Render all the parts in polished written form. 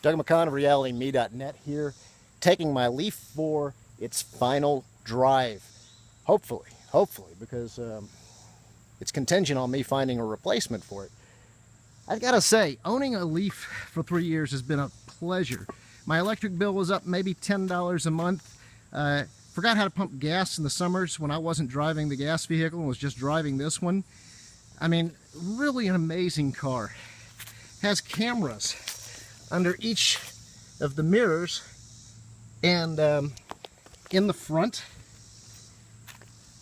Doug McCon of RealityMe.net here, taking my Leaf for its final drive. Hopefully, because it's contingent on me finding a replacement for it. I've got to say, owning a Leaf for 3 years has been a pleasure. My electric bill was up maybe $10 a month. Forgot how to pump gas in the summers when I wasn't driving the gas vehicle and was just driving this one. I mean, really an amazing car. Has cameras under each of the mirrors, and in the front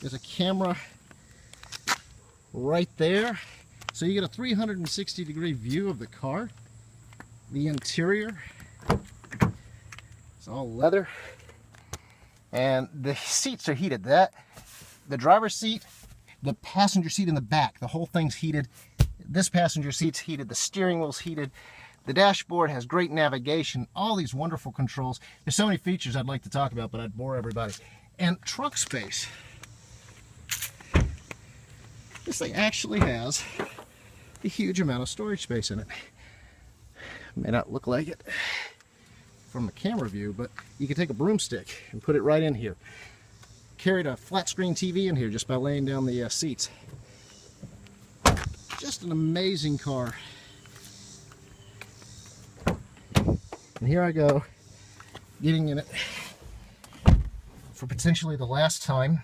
there's a camera right there, so you get a 360-degree view of the car. The interior, it's all leather, and the seats are heated. The driver's seat, the passenger seat in the back, the whole thing's heated. This passenger seat's heated, the steering wheel's heated. The dashboard has great navigation, all these wonderful controls. There's so many features I'd like to talk about, but I'd bore everybody. And trunk space. This thing actually has a huge amount of storage space in it. May not look like it from the camera view, but you can take a broomstick and put it right in here. Carried a flat screen TV in here just by laying down the seats. Just an amazing car. And here I go, getting in it for potentially the last time.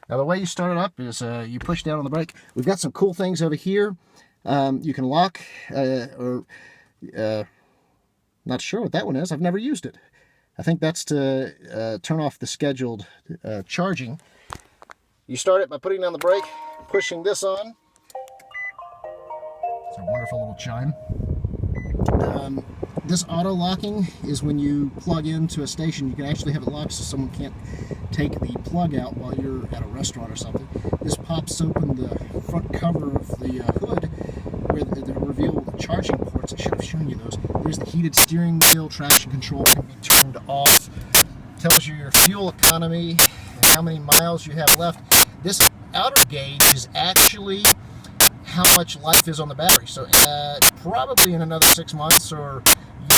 Now the way you start it up is you push down on the brake. We've got some cool things over here. You can lock, not sure what that one is. I've never used it. I think that's to turn off the scheduled charging. You start it by putting down the brake, pushing this on. It's a wonderful little chime. This auto locking is when you plug into a station. You can actually have it locked so someone can't take the plug out while you're at a restaurant or something. This pops open the front cover of the hood where they reveal the charging ports. I should have shown you those. There's the heated steering wheel, traction control can be turned off. Tells you your fuel economy and how many miles you have left. This outer gauge is actually how much life is on the battery. So probably in another 6 months or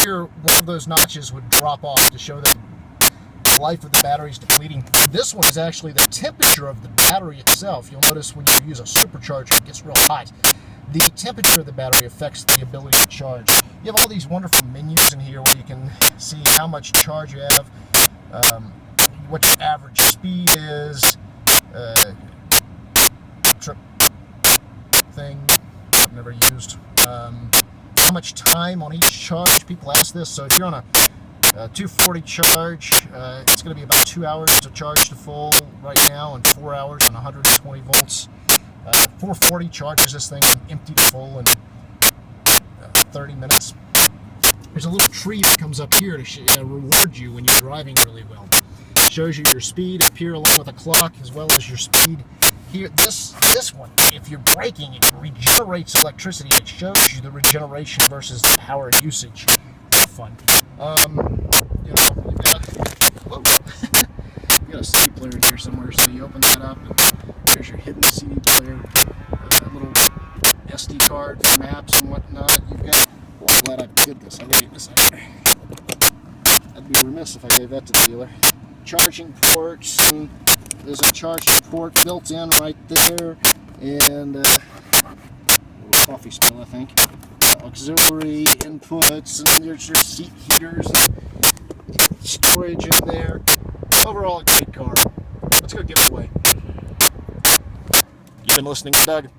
year, one of those notches would drop off to show that the life of the battery is depleting. This one is actually the temperature of the battery itself. You'll notice when you use a supercharger, it gets real hot. The temperature of the battery affects the ability to charge. You have all these wonderful menus in here where you can see how much charge you have, what your average speed is, trip thing I've never used, how much time on each charge. People ask this. So if you're on a 240 charge, it's going to be about 2 hours to charge to full right now, and 4 hours on 120 volts. 440 charges this thing empty to full in 30 minutes. There's a little tree that comes up here to reward you when you're driving really well. Shows you your speed up here along with a clock, as well as your speed here. This one, if you're braking, it regenerates electricity. It shows you the regeneration versus the power usage. Fun. You know, you got a CD player in here somewhere, so you open that up, and there's your hidden CD player, a little SD card for maps and whatnot. You've got. Well, I'm glad I did this. I really this. I'd be remiss if I gave that to the dealer. Charging ports, and there's a charging port built in right there, and a little coffee spill, I think. Auxiliary inputs, and there's your seat heaters and storage in there. Overall, a great car. Let's go give it away. You've been listening to Doug.